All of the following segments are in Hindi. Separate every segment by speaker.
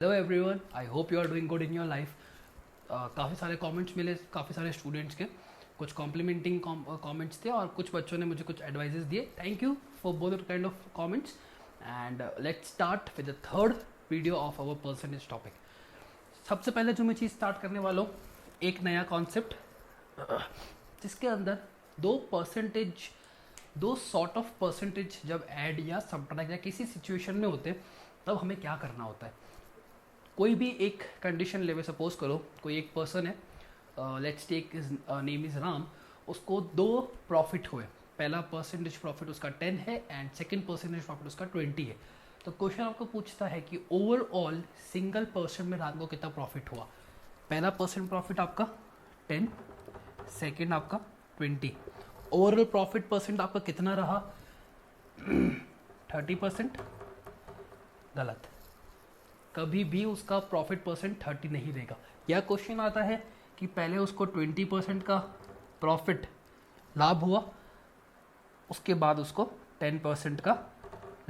Speaker 1: Hello everyone, I hope you are doing good in your life. काफ़ी सारे कमेंट्स मिले काफ़ी सारे स्टूडेंट्स के, कुछ कॉम्प्लीमेंटिंग कमेंट्स थे और कुछ बच्चों ने मुझे कुछ एडवाइजेस दिए। Thank you for both kind of comments and let's start with the third video of our percentage topic. सबसे पहले जो मैं चीज़ स्टार्ट करने वाला हूँ, एक नया कॉन्सेप्ट जिसके अंदर दो सॉर्ट ऑफ परसेंटेज जब ऐड या सब्ट्रैक्ट या किसी सिचुएशन में होते हैं तब हमें क्या करना होता है। कोई भी एक कंडीशन लेवे, सपोज करो कोई एक पर्सन है, let's take his name is Ram, उसको दो प्रॉफिट हुए। पहला परसेंटेज प्रॉफिट उसका 10 है एंड सेकंड परसेंटेज प्रॉफिट उसका 20 है। तो क्वेश्चन आपको पूछता है कि ओवरऑल सिंगल पर्सन में राम को कितना प्रॉफिट हुआ। पहला परसेंट प्रॉफिट आपका 10, सेकंड आपका 20। ओवरऑल प्रॉफिट परसेंट आपका कितना रहा? 30%। गलत, कभी भी उसका प्रॉफिट परसेंट 30 नहीं देगा। यह क्वेश्चन आता है कि पहले उसको 20% का प्रॉफिट लाभ हुआ, उसके बाद उसको 10% का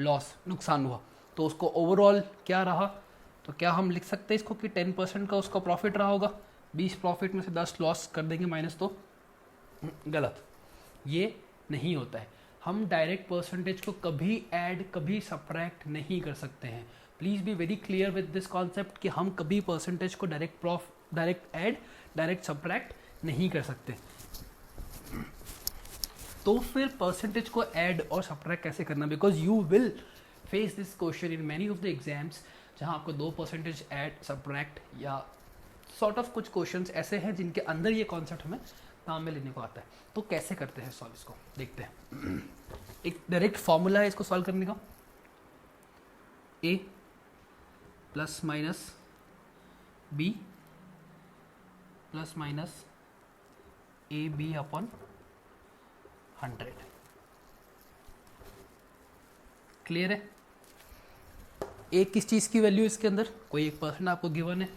Speaker 1: लॉस नुकसान हुआ, तो उसको ओवरऑल क्या रहा। तो क्या हम लिख सकते हैं इसको कि 10% का उसका प्रॉफिट रहा होगा, 20 प्रॉफिट में से 10 लॉस कर देंगे माइनस, तो गलत, ये नहीं होता है। हम डायरेक्ट परसेंटेज को कभी ऐड कभी सब्ट्रैक्ट नहीं कर सकते हैं। Please be very clear with this concept कि हम कभी परसेंटेज को डायरेक्ट ऐड डायरेक्ट सब्ट्रैक्ट नहीं कर सकते। तो फिर परसेंटेज को ऐड और सब्ट्रैक्ट कैसे करना, because you will face this question in many of the exams, जहाँ आपको दो परसेंटेज ऐड सब्ट्रैक्ट या सॉर्ट ऑफ कुछ क्वेश्चंस ऐसे हैं जिनके अंदर ये कॉन्सेप्ट हमें काम में लेने को आता है। तो कैसे करते हैं सॉल्व, इसको देखते हैं। एक डायरेक्ट फॉर्मूला है इसको सॉल्व करने का, a plus minus b plus minus A B upon 100। Clear है? a किस चीज़ की वैल्यू इसके अंदर, कोई एक परसेंट आपको गिवन है।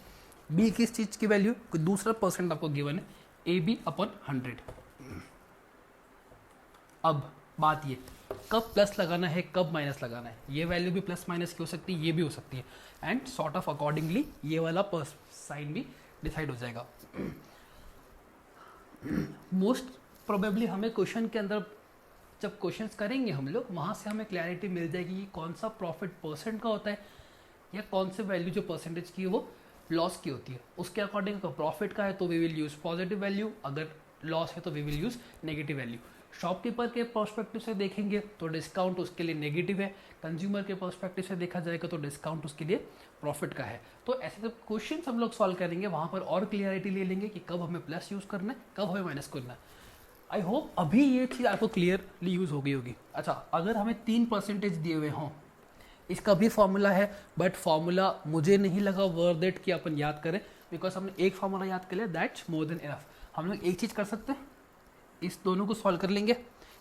Speaker 1: b किस चीज़ की वैल्यू, कोई दूसरा परसेंट आपको गिवन है, ए बी अपॉन 100। अब बात ये, कब प्लस लगाना है कब माइनस लगाना है। ये वैल्यू भी प्लस माइनस की हो सकती है, ये भी हो सकती है, एंड सॉर्ट ऑफ अकॉर्डिंगली ये वाला साइन भी डिसाइड हो जाएगा। मोस्ट प्रोबेबली हमें क्वेश्चन के अंदर जब क्वेश्चंस करेंगे हम लोग, वहाँ से हमें क्लैरिटी मिल जाएगी कि कौन सा प्रॉफिट परसेंट का होता है या कौन से वैल्यू जो परसेंटेज की है वो लॉस की होती है। उसके अकॉर्डिंग अगर प्रॉफिट का है तो we will use positive value, अगर लॉस है तो we will use negative value. Shopkeeper के पर्सपेक्टिव से देखेंगे तो डिस्काउंट उसके लिए नेगेटिव है, कंज्यूमर के पर्सपेक्टिव से देखा जाएगा तो डिस्काउंट उसके लिए प्रॉफिट का है। तो ऐसे जब क्वेश्चन हम लोग सॉल्व करेंगे वहाँ पर और क्लियरिटी ले लेंगे कि कब हमें प्लस यूज़ करना है कब हमें माइनस करना है। आई होप अभी ये चीज़ आपको क्लियरली यूज़ हो गई होगी। अच्छा, अगर हमें 3% दिए हुए हों, इसका भी फॉर्मूला है, बट फॉर्मूला मुझे नहीं लगा वर्थ इट कि अपन याद करें, बिकॉज हमने एक फॉर्मूला याद कर लिया, दैट्स मोर देन इनफ। हम लोग एक चीज़ कर सकते हैं, इस दोनों को सॉल्व कर लेंगे,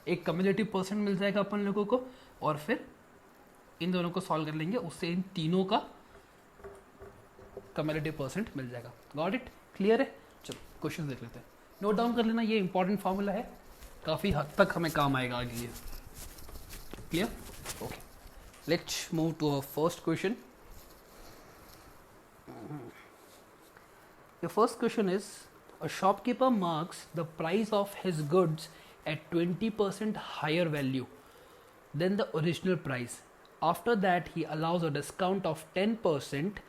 Speaker 1: एक कम्युलेटिव परसेंट मिल जाएगा अपन लोगों को, और फिर इन दोनों को सॉल्व कर लेंगे, उससे इन तीनों का कम्युलेटिव परसेंट मिल जाएगा। Got it? क्लियर है? चलो क्वेश्चन देख लेते हैं, नोट डाउन कर लेना, ये इंपॉर्टेंट फॉर्मूला है, काफ़ी हद तक हमें काम आएगा आगे ये। Clear? Okay, let's move to our first question. The first question is, a shopkeeper marks the price of his goods at 20% higher value than the original price. After that he allows a discount of 10%.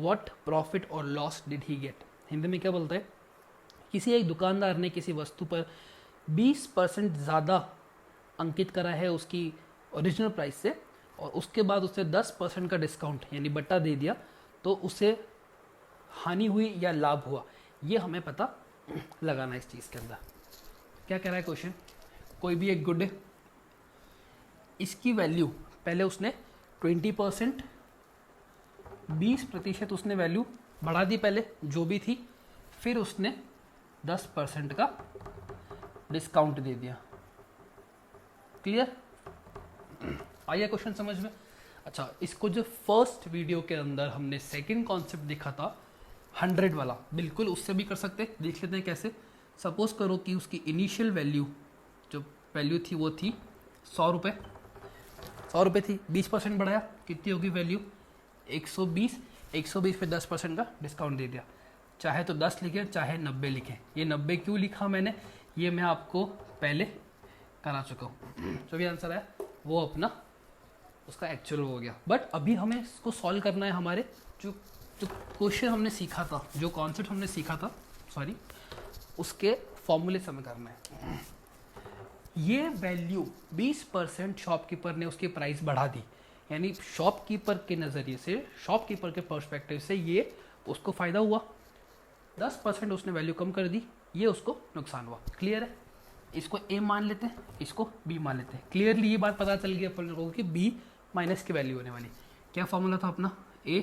Speaker 1: What profit or loss did he get? Hindi में क्या बोलता है, किसी एक दुकानदार ने किसी वस्तु पर 20% ज़्यादा अंकित करा है उसकी ओरिजिनल प्राइस से, और उसके बाद उसे 10% का डिस्काउंट यानी बट्टा दे दिया, तो उसे हानि हुई या लाभ हुआ, ये हमें पता लगाना है इस चीज़ के अंदर। क्या कह रहा है क्वेश्चन, कोई भी एक गुड है, इसकी वैल्यू पहले उसने 20%, 20% उसने वैल्यू बढ़ा दी पहले जो भी थी, फिर उसने 10% का डिस्काउंट दे दिया। क्लियर? आइए क्वेश्चन समझ में। अच्छा, इसको जो फर्स्ट वीडियो के अंदर हमने सेकंड कॉन्सेप्ट देखा था 100 वाला, बिल्कुल उससे भी कर सकते हैं। देख लेते हैं कैसे। सपोज करो कि उसकी इनिशियल वैल्यू जो वैल्यू थी वो थी 100 रुपये, 100 रुपये थी, 20% बढ़ाया, कितनी होगी वैल्यू 120। 120 पे 10% का डिस्काउंट दे दिया, चाहे तो 10 लिखें चाहे 90 लिखें। ये 90 क्यों लिखा मैंने, ये मैं आपको पहले करा चुका हूँ। जो भी आंसर है वो अपना उसका एक्चुअल हो गया। बट अभी हमें इसको सॉल्व करना है, हमारे जो जो क्वेश्चन हमने सीखा था, जो कॉन्सेप्ट हमने सीखा था, सॉरी, उसके फॉर्मूले से हमें करना है। ये वैल्यू 20% शॉपकीपर ने उसकी प्राइस बढ़ा दी, यानी शॉपकीपर के नज़रिए से, शॉपकीपर के पर्सपेक्टिव से ये उसको फ़ायदा हुआ। 10% उसने वैल्यू कम कर दी, ये उसको नुकसान हुआ। क्लियर है? इसको ए मान लेते हैं, इसको बी मान लेते हैं। क्लियरली ये बात पता चल गई अपन लोगों को कि बी माइनस की वैल्यू होने वाली। क्या फॉर्मूला था अपना, A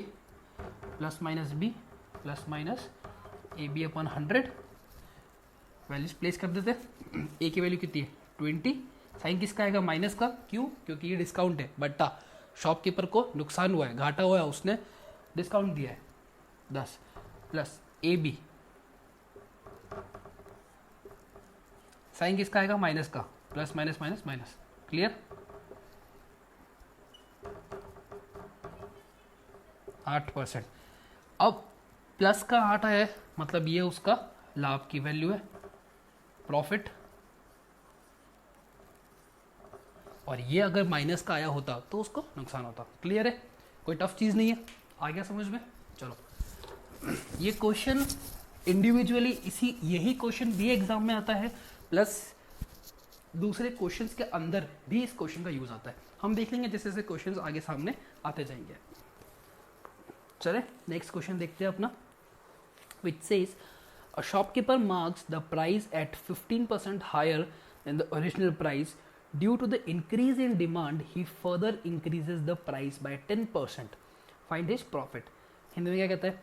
Speaker 1: plus minus B plus minus A B upon 100। Values place कर देते। ए की वैल्यू कितनी है 20, साइन किसका आएगा माइनस का, क्यों, क्योंकि ये डिस्काउंट है, बट्टा शॉपकीपर को नुकसान हुआ है, घाटा हुआ है, उसने डिस्काउंट दिया है 10, प्लस ए बी, साइन किसका आएगा माइनस का, plus minus minus minus. Clear? 8%। अब प्लस का 8 है, मतलब ये उसका लाभ की वैल्यू है, प्रॉफिट। और ये अगर माइनस का आया होता तो उसको नुकसान होता। क्लियर है? कोई टफ चीज़ नहीं है, आ गया समझ में? चलो, ये क्वेश्चन इंडिविजुअली यही क्वेश्चन भी एग्जाम में आता है, प्लस दूसरे क्वेश्चंस के अंदर भी इस क्वेश्चन का यूज आता है। हम देख लेंगे जैसे जैसे क्वेश्चंस आगे सामने आते जाएंगे। चले नेक्स्ट क्वेश्चन देखते हैं अपना, which says a shopkeeper marks the price at 15% higher than the original price due to the increase in demand he further increases the price by 10%, find his profit. Hindi में क्या कहता है,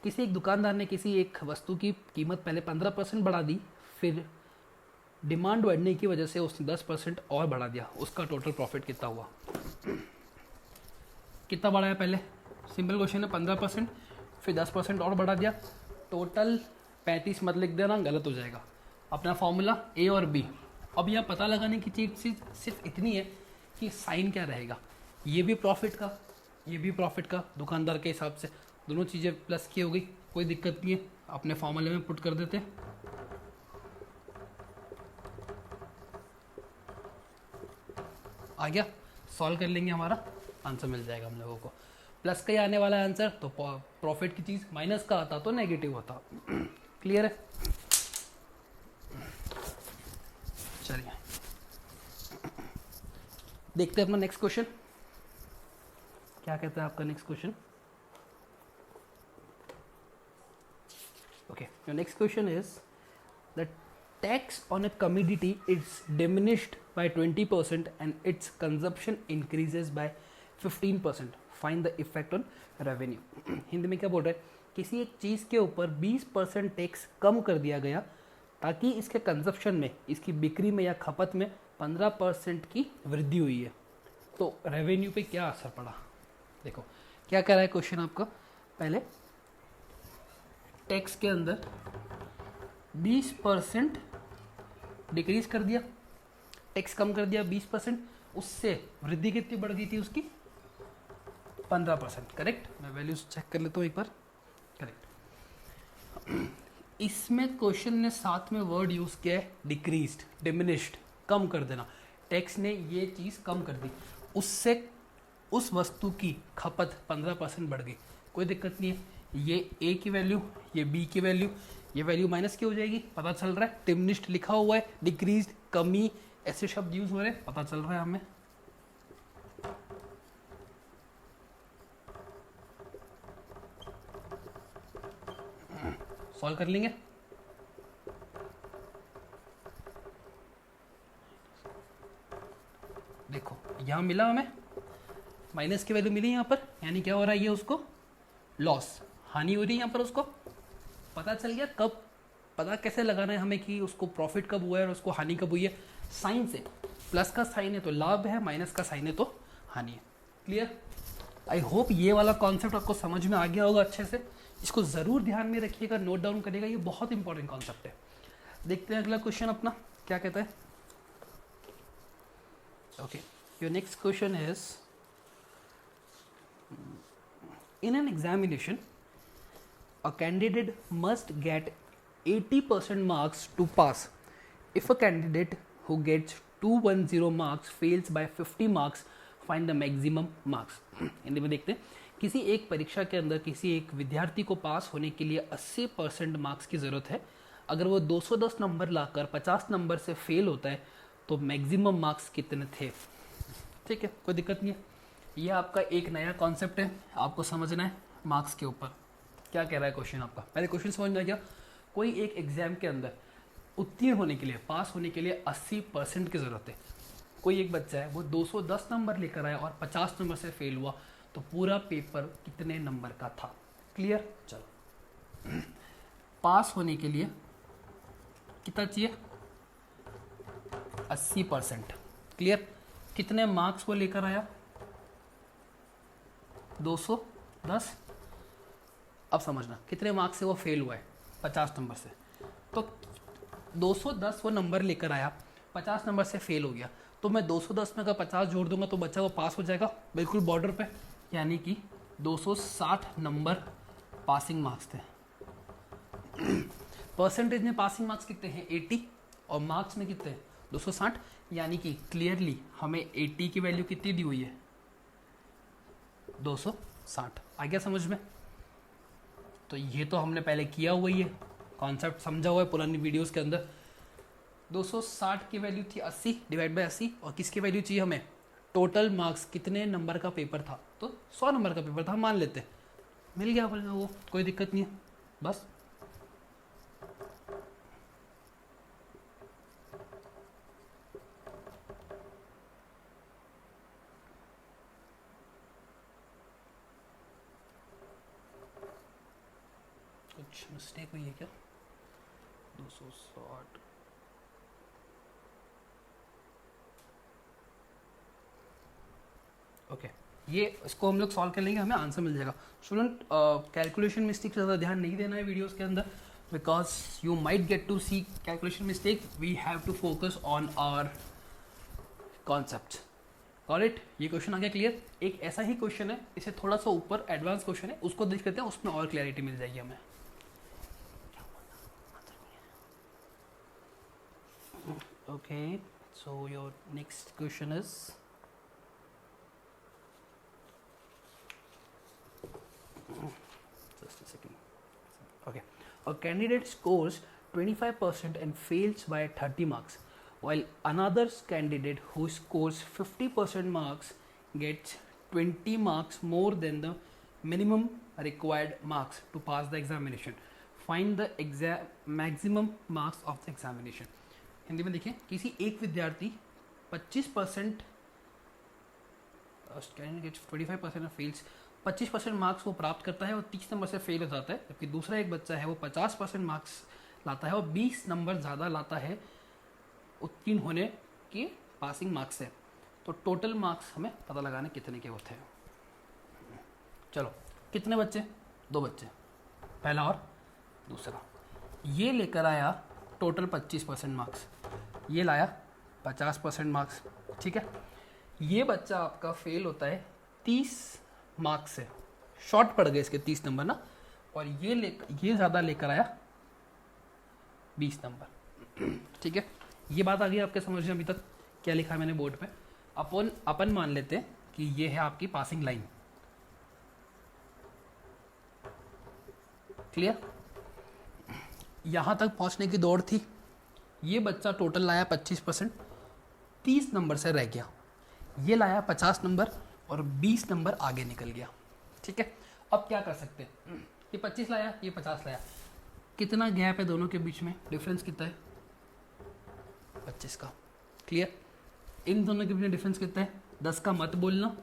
Speaker 1: किसी एक दुकानदार ने किसी एक वस्तु की कीमत पहले 15% बढ़ा दी, फिर डिमांड बढ़ने की वजह से उसने 10% और बढ़ा दिया, उसका टोटल प्रॉफिट कितना हुआ? कितना बढ़ाया पहले, सिंपल क्वेश्चन है, 15%, फिर 10% और बढ़ा दिया, टोटल 35 मत लिख देना, गलत हो जाएगा। अपना फॉर्मूला ए और बी। अब यहाँ पता लगाने की चीज़ सिर्फ इतनी है कि साइन क्या रहेगा, ये भी प्रॉफिट का, ये भी प्रॉफिट का, दुकानदार के हिसाब से दोनों चीज़ें प्लस की हो गई, कोई दिक्कत नहीं है, अपने फॉर्मूले में पुट कर देते हैं। आ गया, सॉल्व कर लेंगे, हमारा आंसर मिल जाएगा हम लोगों को। प्लस का ही आने वाला है आंसर, तो प्रॉफिट की चीज़ माइनस का आता तो नेगेटिव होता। क्लियर है? चलिए देखते हैं अपना नेक्स्ट क्वेश्चन क्या कहता है। आपका next question, okay, your next question is the tax on a commodity is diminished by 20% and its consumption increases by 15%, find the effect on revenue। Hindi में क्या बोल रहा है, किसी एक चीज़ के ऊपर 20% टैक्स कम कर दिया गया ताकि इसके कंजप्शन में, इसकी बिक्री में या खपत में 15% की वृद्धि हुई है, तो रेवेन्यू पे क्या असर पड़ा। देखो क्या कह रहा है क्वेश्चन आपका, पहले टैक्स के अंदर 20% डिक्रीज कर दिया, टैक्स कम कर दिया 20%, उससे वृद्धि कितनी बढ़ गई थी उसकी 15%। करेक्ट? मैं वैल्यूज चेक कर लेता हूँ एक बार। करेक्ट। इसमें क्वेश्चन ने साथ में वर्ड यूज किया है डिक्रीज्ड, डिमिनिश्ड, कम कर देना। टैक्स ने ये चीज़ कम कर दी, उससे उस वस्तु की खपत 15% बढ़ गई, कोई दिक्कत नहीं है। ये ए की वैल्यू, ये बी की वैल्यू, ये वैल्यू माइनस की हो जाएगी, पता चल रहा है। डिमिनिश्ड लिखा हुआ है, डिक्रीज्ड, कमी, ऐसे शब्द यूज हो रहे हैं, पता चल रहा है हमें। सॉल्व कर लेंगे। देखो यहां मिला हमें माइनस की वैल्यू मिली यहाँ पर, यानी क्या हो रहा है, ये उसको लॉस, हानि हो रही है यहाँ पर, उसको पता चल गया। कब पता कैसे लगाना है हमें कि उसको प्रॉफिट कब हुआ है और उसको हानि कब हुई है, साइन से। प्लस का साइन है तो लाभ है, माइनस का साइन है तो हानि है। क्लियर? आई होप ये वाला कॉन्सेप्ट आपको समझ में आ गया होगा अच्छे से। इसको ज़रूर ध्यान में रखिएगा, नोट डाउन करिएगा, ये बहुत इंपॉर्टेंट कॉन्सेप्ट है। देखते हैं अगला क्वेश्चन अपना क्या कहता है। Okay, your next question is in an examination a candidate must get 80% marks to pass. If a candidate who gets 210 marks fails by 50 marks, find the maximum marks. Hindi में देखते हैं, किसी एक परीक्षा के अंदर किसी एक विद्यार्थी को पास होने के लिए 80% मार्क्स की ज़रूरत है. अगर वो 210 नंबर लाकर 50 नंबर से फेल होता है तो मैक्सिमम मार्क्स कितने थे. ठीक है, कोई दिक्कत नहीं है. ये आपका एक नया कॉन्सेप्ट है, आपको समझना है मार्क्स के ऊपर. क्या कह रहा है क्वेश्चन आपका, पहले क्वेश्चन समझ में आ गया. कोई एक एग्जाम के अंदर उत्तीर्ण होने के लिए, पास होने के लिए 80% की ज़रूरत है. कोई एक बच्चा है वो 210 नंबर लेकर आया और 50 नंबर से फेल हुआ, तो पूरा पेपर कितने नंबर का था. क्लियर. चलो, पास होने के लिए कितना चाहिए, 80%. क्लियर. कितने मार्क्स वो लेकर आया, 210. अब समझना कितने मार्क्स से वो फेल हुआ है, 50 नंबर से. तो 210 वो नंबर लेकर आया, 50 नंबर से फेल हो गया, तो मैं 210 में अगर 50 जोड़ दूंगा तो बच्चा वो पास हो जाएगा बिल्कुल बॉर्डर पे. यानी कि 260 नंबर पासिंग मार्क्स थे. परसेंटेज में पासिंग मार्क्स कितने हैं, 80, और मार्क्स में कितने हैं, 260. यानी कि क्लियरली हमें 80 की वैल्यू कितनी दी हुई है, 260. आ गया समझ में. तो ये तो हमने पहले किया हुआ ही है, कॉन्सेप्ट समझा हुआ है पुरानी वीडियोस के अंदर. 260 की वैल्यू थी 80 डिवाइड बाय 80, और किसकी वैल्यू चाहिए हमें, टोटल मार्क्स कितने नंबर का पेपर था, तो 100 नंबर का पेपर था मान लेते. मिल गया बोलेगा वो, कोई दिक्कत नहीं है. बस कुछ मिस्टेक हुई है क्या, 260. ओके, ये इसको हम लोग सॉल्व कर लेंगे, हमें आंसर मिल जाएगा. स्टूडेंट, कैलकुलेशन मिस्टेक से ज़्यादा ध्यान नहीं देना है वीडियोस के अंदर, because you might get to see calculation mistake. We have to focus on our concept. Got it. ये क्वेश्चन आ गया क्लियर. एक ऐसा ही क्वेश्चन है, इसे थोड़ा सा ऊपर एडवांस क्वेश्चन है, उसको देख लेते हैं, उसमें और क्लैरिटी मिल जाएगी हमें. Okay, so your next question is, just a second. Okay, a candidate scores 25% and fails by 30 marks, while another candidate who scores 50% marks gets 20 marks more than the minimum required marks to pass the examination. Find the maximum marks of the examination. Hindi में देखिए, किसी एक विद्यार्थी 25% कैंडिडेट 25% फेल्स, 25% मार्क्स वो प्राप्त करता है और 30 नंबर से फेल हो जाता है, जबकि दूसरा एक बच्चा है वो 50% मार्क्स लाता है और 20 नंबर ज़्यादा लाता है उत्तीर्ण होने के पासिंग मार्क्स से. तो टोटल मार्क्स हमें पता लगाने कितने के होते हैं. चलो, कितने बच्चे, 2 बच्चे, पहला और दूसरा. ये लेकर आया टोटल 25% मार्क्स, ये लाया 50% मार्क्स. ठीक है, ये बच्चा आपका फेल होता है 30 मार्क्स से, शॉर्ट पड़ गए इसके 30 नंबर ना, और ये ज़्यादा लेकर आया 20 नंबर. ठीक है, ये बात आ गई आपके समझ में. अभी तक क्या लिखा है मैंने बोर्ड पे, अपन मान लेते हैं कि ये है आपकी पासिंग लाइन. क्लियर. यहाँ तक पहुँचने की दौड़ थी. ये बच्चा टोटल लाया 25%, 30 नंबर से रह गया. ये लाया 50 नंबर और 20 नंबर आगे निकल गया. ठीक है, अब क्या कर सकते हैं, ये 25 लाया, ये 50 लाया, कितना गैप है दोनों के बीच में, डिफरेंस कितना है, 25 का. क्लियर. इन दोनों के बीच में डिफरेंस कितना है, 10 का मत बोलना,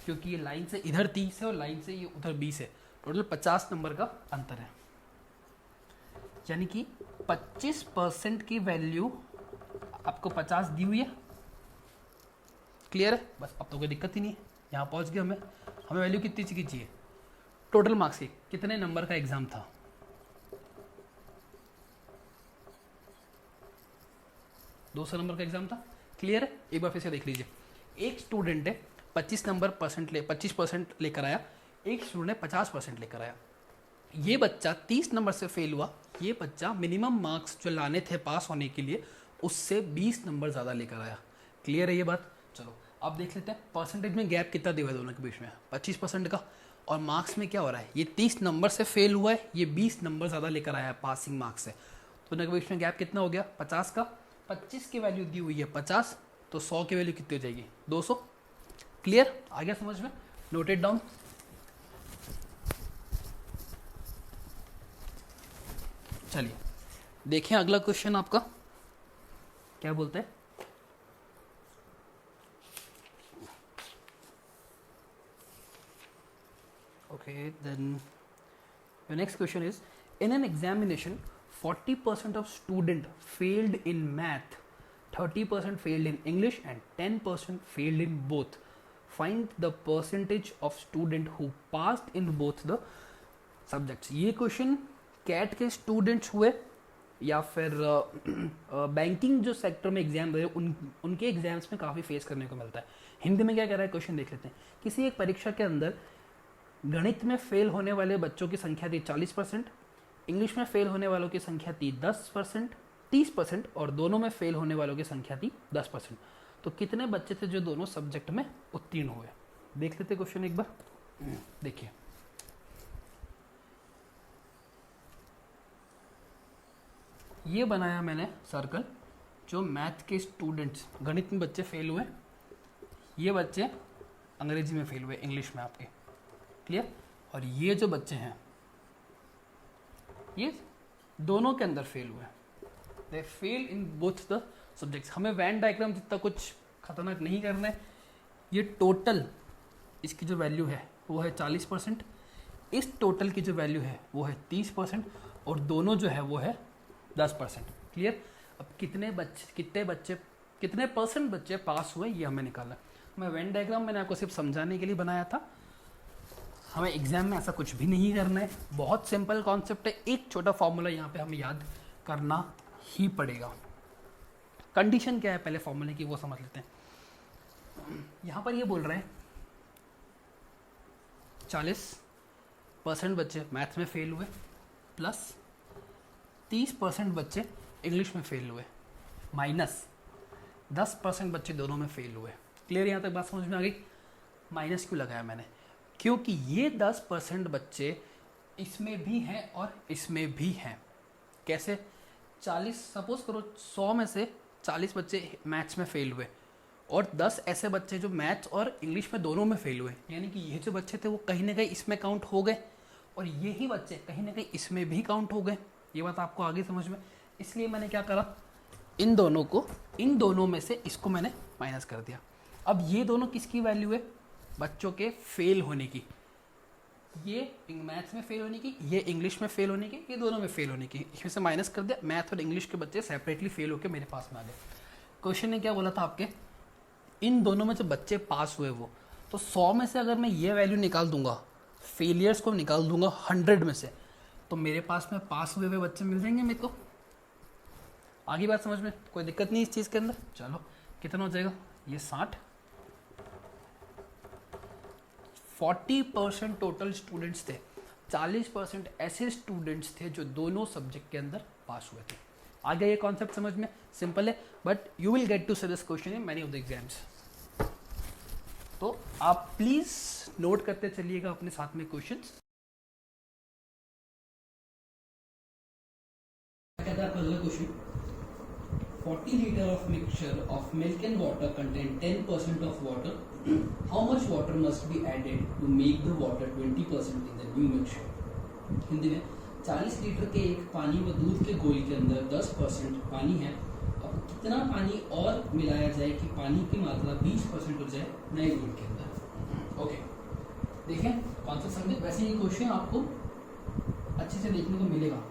Speaker 1: क्योंकि ये लाइन से इधर 30 है और लाइन से ये उधर 20 है. टोटल 50 नंबर का अंतर है. यानी कि 25% की वैल्यू आपको 50 दी हुई है. क्लियर है. बस अब तो कोई दिक्कत ही नहीं है, यहाँ पहुँच गए. हमें वैल्यू कितनी चाहिए, टोटल मार्क्स की, कितने नंबर का एग्जाम था, 200 नंबर का एग्जाम था. क्लियर है. एक बार फिर से देख लीजिए, एक स्टूडेंट है 25% लेकर आया, एक स्टूडेंट ने 50% लेकर आया, ये बच्चा 30 नंबर से फेल हुआ, ये बच्चा मिनिमम मार्क्स जो लाने थे पास होने के लिए उससे 20 नंबर ज़्यादा लेकर आया। क्लियर है ये बात? चलो अब देख लेते हैं परसेंटेज में गैप कितना दिया हुआ है दोनों के बीच में, 25% का। और मार्क्स में क्या हो रहा है, ये 30 नंबर से फेल हुआ है, ये 20 नंबर ज़्यादा लेकर आया है पासिंग मार्क्स से, तो दोनों के बीच में गैप कितना हो गया 50 का। 25 की वैल्यू दी हुई है 50, तो 100 की वैल्यू कितनी हो जाएगी 200। क्लियर? आ गया समझ में? Noted down. चलिए देखें अगला क्वेश्चन आपका क्या बोलते हैं। Okay, then the next question is, in an examination 40% of student failed in math, 30% failed in English and 10% failed in both. Find the percentage of student who passed in both the subjects. ये क्वेश्चन कैट के स्टूडेंट्स हुए या फिर बैंकिंग जो सेक्टर में एग्जाम दे उनके एग्जाम्स में काफ़ी फेस करने को मिलता है। हिंदी में क्या कह रहा है क्वेश्चन देख लेते हैं। किसी एक परीक्षा के अंदर गणित में फेल होने वाले बच्चों की संख्या थी 40%, इंग्लिश में फेल होने वालों की संख्या थी 30% और दोनों में फेल होने वालों की संख्या थी 10%। तो कितने बच्चे थे जो दोनों सब्जेक्ट में उत्तीर्ण हुए? देख लेते क्वेश्चन एक बार। देखिए ये बनाया मैंने सर्कल, जो मैथ के स्टूडेंट्स गणित में बच्चे फेल हुए, ये बच्चे अंग्रेजी में फेल हुए, इंग्लिश में आपके। क्लियर? और ये जो बच्चे हैं ये दोनों के अंदर फेल हुए, they fail in both the subjects. हमें वैन डायग्राम जितना कुछ खतरनाक नहीं करना है। ये टोटल इसकी जो वैल्यू है वो है 40%, इस टोटल की जो वैल्यू है वो है 30% और दोनों जो है वो है 10%। क्लियर? अब कितने परसेंट बच्चे पास हुए ये हमें निकालना है। मैं वेन डायग्राम मैंने आपको सिर्फ समझाने के लिए बनाया था, हमें एग्जाम में ऐसा कुछ भी नहीं करना है। बहुत सिंपल कॉन्सेप्ट है, एक छोटा फॉर्मूला यहाँ पे हमें याद करना ही पड़ेगा। कंडीशन क्या है पहले फॉर्मूले की वो समझ लेते हैं। यहाँ पर ये बोल रहे हैं 40% बच्चे मैथ्स में फेल हुए प्लस 30% बच्चे इंग्लिश में फेल हुए माइनस 10% बच्चे दोनों में फेल हुए। क्लियर? यहाँ तक बात समझ में आ गई? माइनस क्यों लगाया मैंने? क्योंकि ये 10% बच्चे इसमें भी हैं और इसमें भी हैं। कैसे? 40 सपोज करो 100 में से 40 बच्चे मैथ्स में फेल हुए और 10 ऐसे बच्चे जो मैथ्स और इंग्लिश में दोनों में फेल हुए, यानी कि ये जो बच्चे थे वो कहीं ना कहीं इसमें काउंट हो गए और यही बच्चे कहीं ना कहीं इसमें भी काउंट हो गए। ये बात आपको आगे समझ में, इसलिए मैंने क्या करा, इन दोनों में से इसको मैंने माइनस कर दिया। अब ये दोनों किसकी वैल्यू है? बच्चों के फेल होने की। ये मैथ्स में फेल होने की, ये इंग्लिश में फेल होने की, ये दोनों में फेल होने की। इसमें से माइनस कर दिया। मैथ और इंग्लिश के बच्चे सेपरेटली फेल होकर मेरे पास में आ गए। क्वेश्चन ने क्या बोला था आपके, इन दोनों में जो बच्चे पास हुए वो, तो 100 में से अगर मैं ये वैल्यू निकाल दूंगा, फेलियर्स को निकाल दूंगा 100 में से, तो मेरे पास में पास हुए बच्चे मिल जाएंगे मेरे को। आगे बात समझ में, कोई दिक्कत नहीं इस चीज़ के अंदर। चलो कितना हो जाएगा, ये 60। 40% टोटल स्टूडेंट्स थे, 40% ऐसे स्टूडेंट्स थे जो दोनों सब्जेक्ट के अंदर पास हुए थे। आ गया ये कॉन्सेप्ट समझ में? सिंपल है, but you will get to see this question in many of the exams. तो आप प्लीज नोट करते चलिएगा अपने साथ में questions. Question 40 liter of mixture of milk and water contain 10% of water. How much water must be added to make the water 20% in the new mixture? Hindi में 40 लीटर के एक पानी व दूध के गोली के अंदर 10% पानी है। अब कितना पानी और मिलाया जाए कि पानी की मात्रा 20% हो जाए नए दूध के अंदर? ओके, देखें कॉन्सेप्ट समझे। वैसे ये क्वेश्चन आपको अच्छे से देखने को मिलेगा।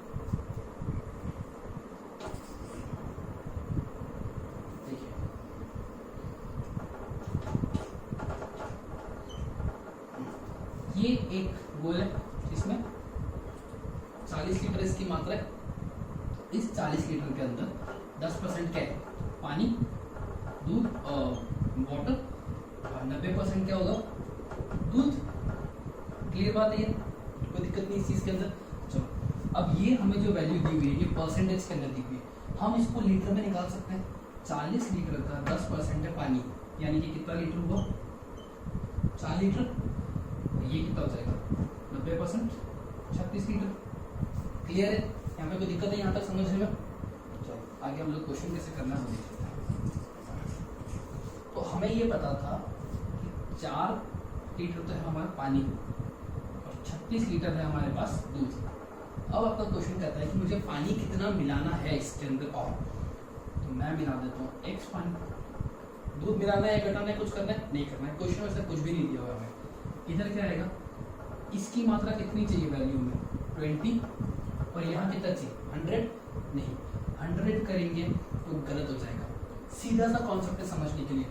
Speaker 1: ये एक गोल है, इसमें 40 लीटर इसकी मात्रा है। इस 40 लीटर के अंदर 10% क्या है, पानी, दूध और वाटर, और 90% क्या होगा, दूध। क्लियर बात है ये, कोई दिक्कत नहीं इस चीज़ के अंदर। चलो अब ये हमें जो वैल्यू दी हुई है ये परसेंटेज के अंदर दी हुई है, हम इसको लीटर में निकाल सकते हैं। 40 लीटर का 10% है पानी, यानी कि कितना लीटर हुआ 4 लीटर, ये कितना हो जाएगा 90%, 36 लीटर। क्लियर है, यहाँ पे कोई दिक्कत है यहाँ तक समझने में। चलो आगे हम लोग क्वेश्चन कैसे करना है देखते हैं। तो हमें ये पता था कि 4 लीटर तो है हमारा पानी और 36 लीटर है हमारे पास दूध। अब आपका क्वेश्चन कहता है कि मुझे पानी कितना मिलाना है इसके अंदर, और तो मैं मिला देता हूँ एक्स पानी। दूध मिलाना है घटाना है कुछ करना है नहीं करना है, क्वेश्चन में से कुछ भी नहीं दिया हुआ हमें। इधर क्या आएगा, इसकी मात्रा कितनी चाहिए वैल्यू में 20, और यहाँ कितना चाहिए 100, नहीं 100 करेंगे तो गलत हो जाएगा। सीधा सा कॉन्सेप्ट है समझने के लिए,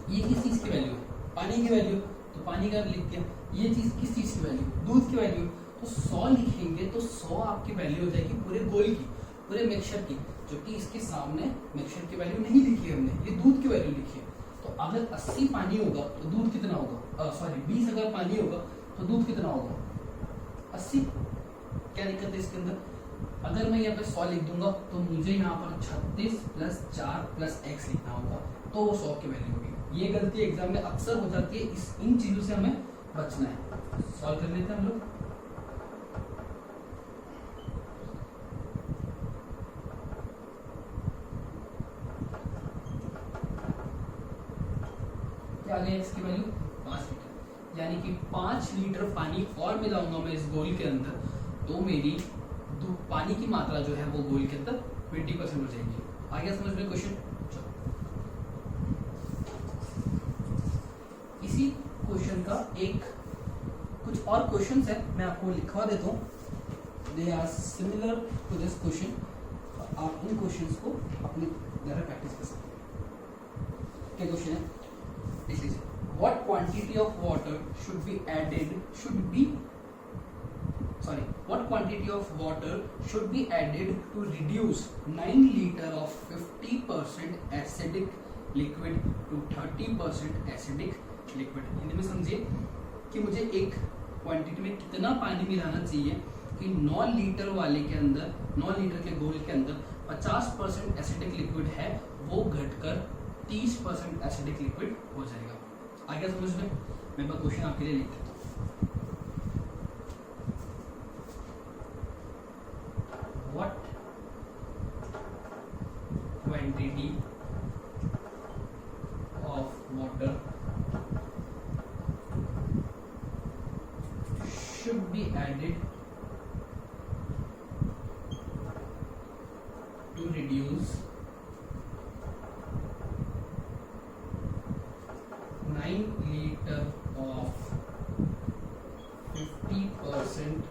Speaker 1: ये किस चीज़ की वैल्यू है, पानी की वैल्यू, तो पानी का लिख दिया। ये चीज़ किस चीज़ की वैल्यू, दूध की वैल्यू, तो 100 लिखेंगे तो 100 आपकी वैल्यू हो जाएगी पूरे गोल की, पूरे मिक्सचर की, जो कि इसके सामने मिक्सचर की वैल्यू नहीं लिखी है हमने, ये दूध की वैल्यू लिखी है। तो अगर 80 पानी होगा तो दूध कितना होगा, सॉरी 20 अगर पानी होगा तो दूध कितना होगा 80। क्या दिक्कत है इसके अंदर, अगर मैं यहाँ पे 100 लिख दूंगा तो मुझे यहाँ पर 36 + 4 + x लिखना होगा, तो वो 100 की वैल्यू होगी। ये गलती एग्जाम में अक्सर हो जाती है, इन चीजों से हमें बचना है। सॉल्व कर लेते हैं हम लोग। क्या आ गया x की वैल्यू 5 लीटर, यानी कि 5 लीटर पानी और मिलाऊंगा मैं इस गोल के अंदर, तो मेरी पानी की मात्रा जो है वो गोल के अंदर 20% हो जाएगी। आ गया समझ में क्वेश्चन। इसी क्वेश्चन का एक कुछ और क्वेश्चन है, मैं आपको लिखवा देता हूँ। They are similar to this question, आप इन क्वेश्चंस को अपने घर में प्रैक्टिस कर सकते हैं। क्या क्वेश्चन है, देख लीजिए। What quantity of water should be added to reduce 9 liter of 50% acidic liquid to 30% acidic liquid। Hindi में समझिए कि मुझे एक क्वांटिटी में कितना पानी मिलाना चाहिए कि 9 लीटर वाले के अंदर, 9 लीटर के गोल के अंदर 50% एसिडिक लिक्विड है, वो घटकर 30% एसिडिक लिक्विड हो जाएगा। आगे समझ में, मैं क्वेश्चन आपके लिए लिख देता हूँ। What quantity of water should be added to reduce 9 liter of 50%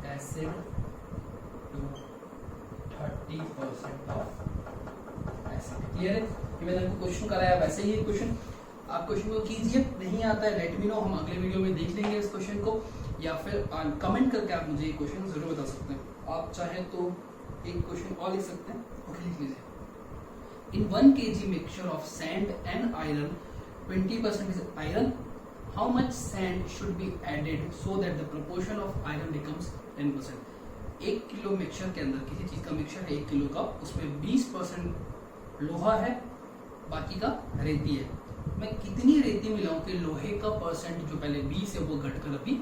Speaker 1: acid to 30% of acid। Clear है, ये मैंने आपको क्वेश्चन कराया, वैसे ही क्वेश्चन आप क्वेश्चन को कीजिए। नहीं आता है लेट मी नो, हम अगले वीडियो में देख लेंगे इस क्वेश्चन को, या फिर कमेंट करके आप मुझे ये क्वेश्चन जरूर बता सकते हैं। आप चाहें तो एक क्वेश्चन और लिख सकते हैं, ओके लिख लीजिए। In 1 kg mixture of sand and iron, 20% is iron. How much sand should be added so that the proportion of iron becomes 10%? 1 kilo mixture के अंदर, किसी चीज का मिक्सचर है 1 किलो का, उसमें 20% लोहा है, बाकी का रेती है। मैं कितनी रेती मिलाऊं कि लोहे का परसेंट जो पहले 20 है वो घटकर अभी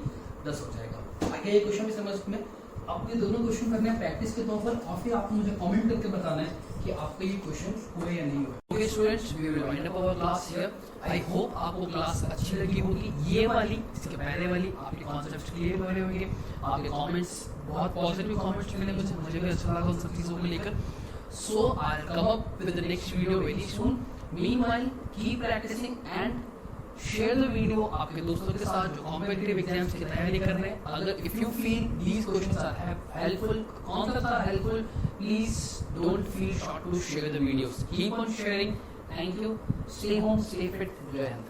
Speaker 1: 10 हो जाएगा। आगे ये क्वेश्चन भी समझ में, आपको ये दोनों क्वेश्चन करने हैं प्रैक्टिस के तौर पर, और फिर आपको मुझे कमेंट करके बताना है कि आपको ये क्वेश्चन हुए या नहीं हुए। Okay students, we will wind up our class here. I hope आपको क्लास अच्छी लगी होगी। ये वाली, इसके पहले वाली आपके कॉन्सेप्ट्स क्लियर हो रहे होंगे, आपके कमेंट्स बहुत पॉजिटिव कमेंट्स मिले मुझे भी अच्छा लगा उन सब चीज़ों को लेकर। So I will come up with the next video very soon. Meanwhile keep practising and share the video आपके दोस्तों के साथ जो कॉम्पिटिटिव एग्जाम्स की तैयारी कर रहे हैं। अगर if you feel these questions are helpful, concepts are helpful, please don't feel short to share the videos. Keep on sharing. Thank you. Stay home, stay fit. जय हिंद।